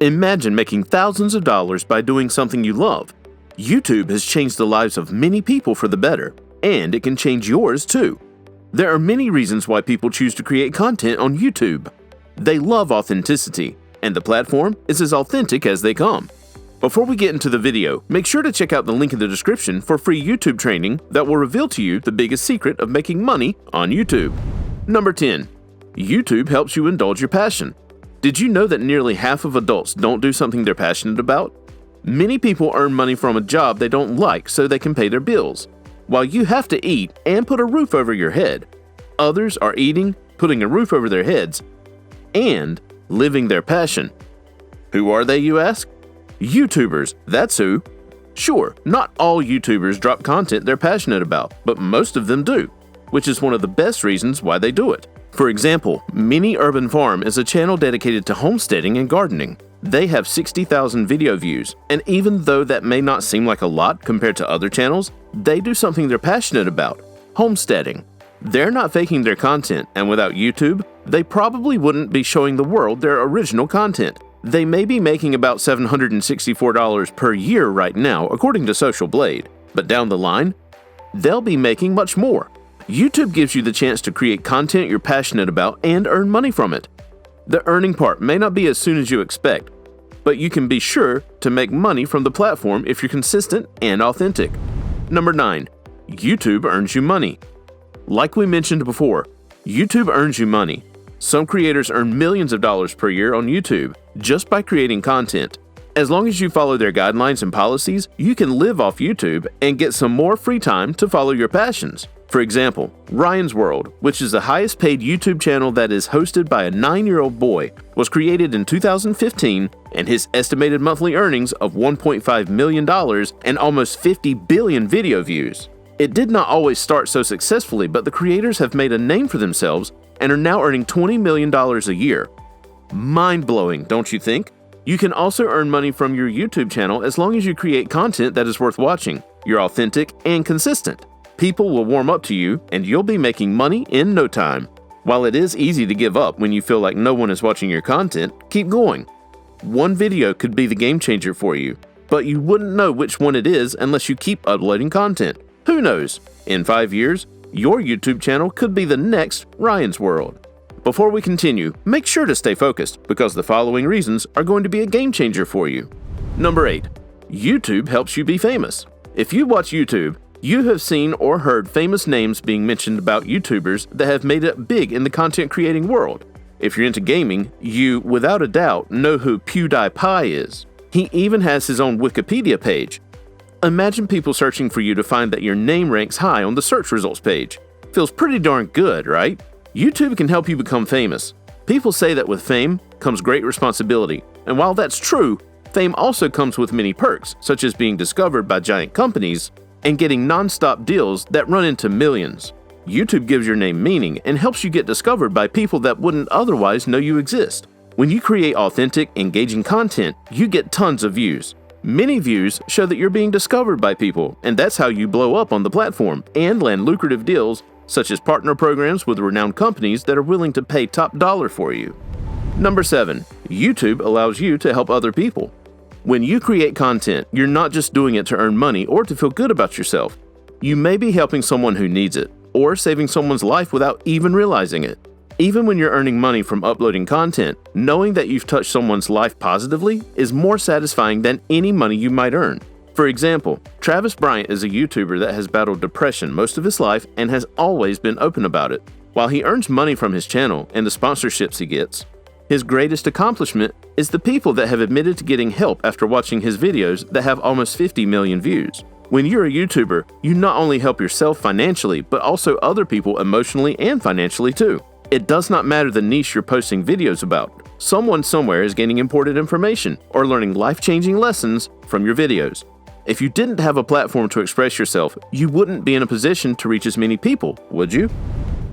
Imagine making thousands of dollars by doing something you love. YouTube has changed the lives of many people for the better, and it can change yours too. There are many reasons why people choose to create content on YouTube. They love authenticity, and the platform is as authentic as they come. Before we get into the video, make sure to check out the link in the description for free YouTube training that will reveal to you the biggest secret of making money on YouTube. Number 10. YouTube helps you indulge your passion. Did you know that nearly half of adults don't do something they're passionate about? Many people earn money from a job they don't like so they can pay their bills, while you have to eat and put a roof over your head. Others are eating, putting a roof over their heads, and living their passion. Who are they, you ask? YouTubers, that's who. Sure, not all YouTubers drop content they're passionate about, but most of them do, which is one of the best reasons why they do it. For example, Mini Urban Farm is a channel dedicated to homesteading and gardening. They have 60,000 video views, and even though that may not seem like a lot compared to other channels, they do something they're passionate about: homesteading. They're not faking their content, and without YouTube, they probably wouldn't be showing the world their original content. They may be making about $764 per year right now, according to Social Blade, but down the line, they'll be making much more. YouTube gives you the chance to create content you're passionate about and earn money from it. The earning part may not be as soon as you expect, but you can be sure to make money from the platform if you're consistent and authentic. Number 9. YouTube earns you money. Like we mentioned before, YouTube earns you money. Some creators earn millions of dollars per year on YouTube just by creating content. As long as you follow their guidelines and policies, you can live off YouTube and get some more free time to follow your passions. For example, Ryan's World, which is the highest paid YouTube channel that is hosted by a 9-year-old boy, was created in 2015, and his estimated monthly earnings of $1.5 million and almost 50 billion video views. It did not always start so successfully, but the creators have made a name for themselves and are now earning $20 million a year. Mind-blowing, don't you think? You can also earn money from your YouTube channel as long as you create content that is worth watching, you're authentic and consistent. People will warm up to you, and you'll be making money in no time. While it is easy to give up when you feel like no one is watching your content, keep going. One video could be the game changer for you, but you wouldn't know which one it is unless you keep uploading content. Who knows? In 5 years, your YouTube channel could be the next Ryan's World. Before we continue, make sure to stay focused because the following reasons are going to be a game changer for you. Number 8. YouTube helps you be famous. If you watch YouTube, you have seen or heard famous names being mentioned about YouTubers that have made it big in the content creating world. If you're into gaming, you, without a doubt, know who PewDiePie is. He even has his own Wikipedia page. Imagine people searching for you to find that your name ranks high on the search results page. Feels pretty darn good, right? YouTube can help you become famous. People say that with fame comes great responsibility, and while that's true, fame also comes with many perks, such as being discovered by giant companies and getting non-stop deals that run into millions. YouTube gives your name meaning and helps you get discovered by people that wouldn't otherwise know you exist. When you create authentic, engaging content, you get tons of views. Many views show that you're being discovered by people, and that's how you blow up on the platform and land lucrative deals, such as partner programs with renowned companies that are willing to pay top dollar for you. Number 7. YouTube allows you to help other people. When you create content, you're not just doing it to earn money or to feel good about yourself. You may be helping someone who needs it, or saving someone's life without even realizing it. Even when you're earning money from uploading content, knowing that you've touched someone's life positively is more satisfying than any money you might earn. For example, Travis Bryant is a YouTuber that has battled depression most of his life and has always been open about it. While he earns money from his channel and the sponsorships he gets, his greatest accomplishment is the people that have admitted to getting help after watching his videos that have almost 50 million views. When you're a YouTuber, you not only help yourself financially, but also other people emotionally and financially too. It does not matter the niche you're posting videos about. Someone somewhere is gaining important information or learning life-changing lessons from your videos. If you didn't have a platform to express yourself, you wouldn't be in a position to reach as many people, would you?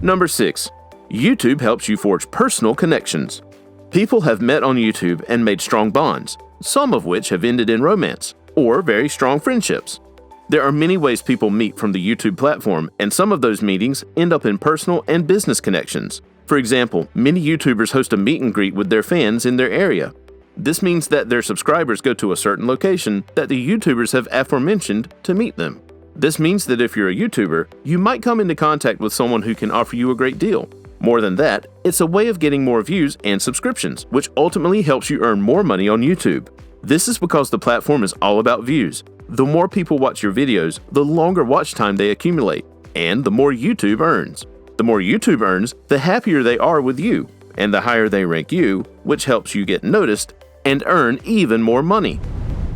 Number 6. YouTube helps you forge personal connections. People have met on YouTube and made strong bonds, some of which have ended in romance or very strong friendships. There are many ways people meet from the YouTube platform, and some of those meetings end up in personal and business connections. For example, many YouTubers host a meet and greet with their fans in their area. This means that their subscribers go to a certain location that the YouTubers have aforementioned to meet them. This means that if you're a YouTuber, you might come into contact with someone who can offer you a great deal. More than that, it's a way of getting more views and subscriptions, which ultimately helps you earn more money on YouTube. This is because the platform is all about views. The more people watch your videos, the longer watch time they accumulate, and the more YouTube earns. The more YouTube earns, the happier they are with you, and the higher they rank you, which helps you get noticed and earn even more money.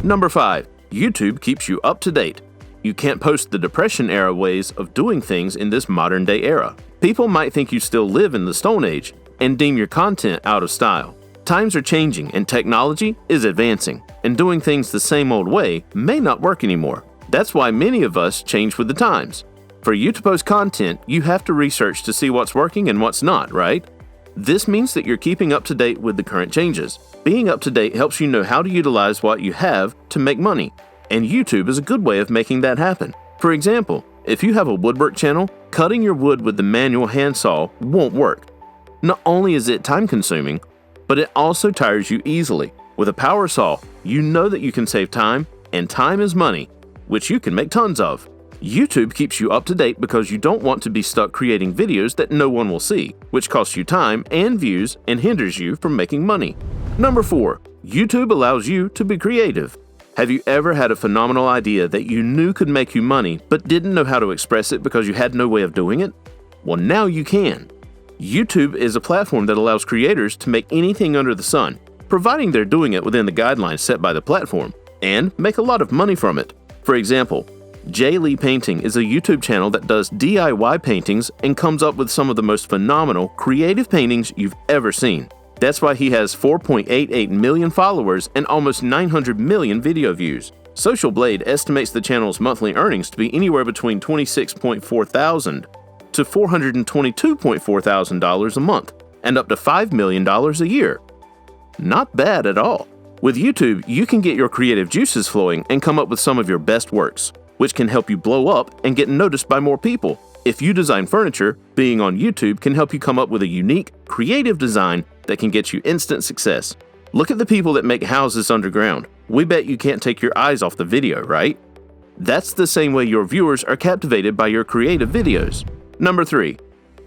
Number 5. YouTube keeps you up to date. You can't post the Depression-era ways of doing things in this modern-day era. People might think you still live in the Stone Age and deem your content out of style. Times are changing and technology is advancing, and doing things the same old way may not work anymore. That's why many of us change with the times. For you to post content, you have to research to see what's working and what's not, right? This means that you're keeping up to date with the current changes. Being up to date helps you know how to utilize what you have to make money, and YouTube is a good way of making that happen. For example, if you have a woodwork channel, cutting your wood with the manual handsaw won't work. Not only is it time-consuming, but it also tires you easily. With a power saw, you know that you can save time, and time is money, which you can make tons of. YouTube keeps you up to date because you don't want to be stuck creating videos that no one will see, which costs you time and views and hinders you from making money. Number 4. YouTube allows you to be creative. Have you ever had a phenomenal idea that you knew could make you money but didn't know how to express it because you had no way of doing it? Well, now you can. YouTube is a platform that allows creators to make anything under the sun, providing they're doing it within the guidelines set by the platform, and make a lot of money from it. For example, J. Lee Painting is a YouTube channel that does DIY paintings and comes up with some of the most phenomenal, creative paintings you've ever seen. That's why he has 4.88 million followers and almost 900 million video views. Social Blade estimates the channel's monthly earnings to be anywhere between $26.4 thousand to $422.4 thousand a month, and up to $5 million a year. Not bad at all. With YouTube, you can get your creative juices flowing and come up with some of your best works, which can help you blow up and get noticed by more people. If you design furniture, being on YouTube can help you come up with a unique, creative design that can get you instant success. Look at the people that make houses underground. We bet you can't take your eyes off the video, right? That's the same way your viewers are captivated by your creative videos. Number 3.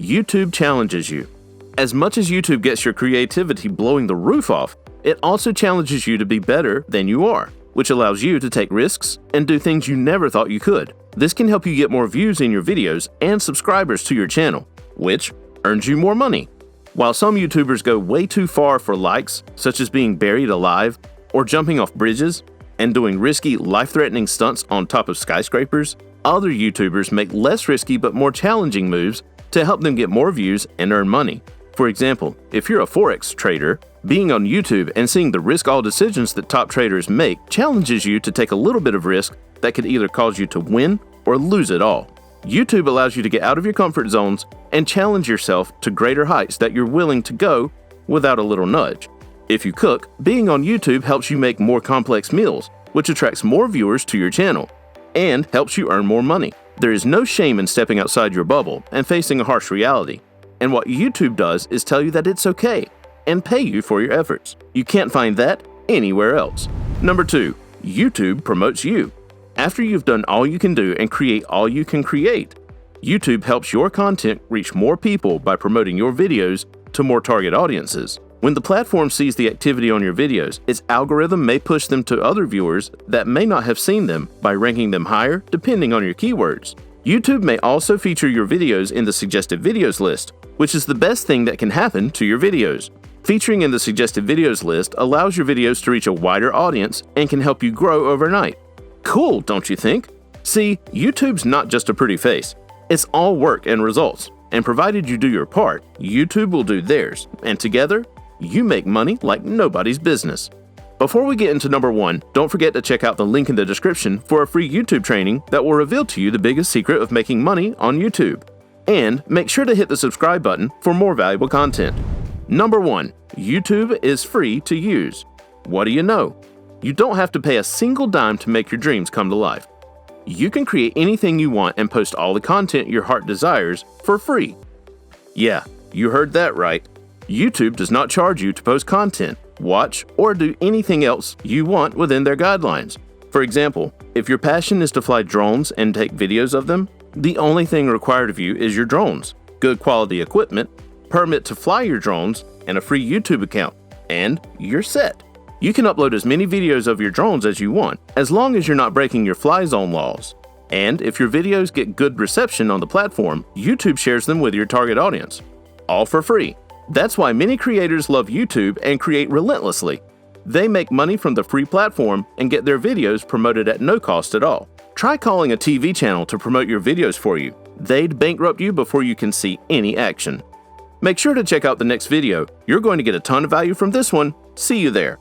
YouTube challenges you. As much as YouTube gets your creativity blowing the roof off, it also challenges you to be better than you are, which allows you to take risks and do things you never thought you could. This can help you get more views in your videos and subscribers to your channel, which earns you more money. While some YouTubers go way too far for likes, such as being buried alive or jumping off bridges and doing risky, life-threatening stunts on top of skyscrapers, other YouTubers make less risky but more challenging moves to help them get more views and earn money. For example, if you're a Forex trader, being on YouTube and seeing the risk-all decisions that top traders make challenges you to take a little bit of risk that could either cause you to win or lose it all. YouTube allows you to get out of your comfort zones and challenge yourself to greater heights that you're willing to go without a little nudge. If you cook, being on YouTube helps you make more complex meals, which attracts more viewers to your channel and helps you earn more money. There is no shame in stepping outside your bubble and facing a harsh reality. And what YouTube does is tell you that it's okay and pay you for your efforts. You can't find that anywhere else. Number 2, YouTube promotes you. After you've done all you can do and create all you can create, YouTube helps your content reach more people by promoting your videos to more target audiences. When the platform sees the activity on your videos, its algorithm may push them to other viewers that may not have seen them by ranking them higher depending on your keywords. YouTube may also feature your videos in the suggested videos list, which is the best thing that can happen to your videos. Featuring in the suggested videos list allows your videos to reach a wider audience and can help you grow overnight. Cool, don't you think? See, YouTube's not just a pretty face. It's all work and results. And provided you do your part, YouTube will do theirs. And together, you make money like nobody's business. Before we get into number 1, don't forget to check out the link in the description for a free YouTube training that will reveal to you the biggest secret of making money on YouTube. And make sure to hit the subscribe button for more valuable content. Number 1, YouTube is free to use. What do you know? You don't have to pay a single dime to make your dreams come to life. You can create anything you want and post all the content your heart desires for free. Yeah, you heard that right. YouTube does not charge you to post content. watch, or do anything else you want within their guidelines. For example, if your passion is to fly drones and take videos of them, the only thing required of you is your drones, good quality equipment, permit to fly your drones, and a free YouTube account, and you're set. You can upload as many videos of your drones as you want, as long as you're not breaking your fly zone laws. And if your videos get good reception on the platform, YouTube shares them with your target audience. All for free. That's why many creators love YouTube and create relentlessly. They make money from the free platform and get their videos promoted at no cost at all. Try calling a TV channel to promote your videos for you. They'd bankrupt you before you can see any action. Make sure to check out the next video. You're going to get a ton of value from this one. See you there.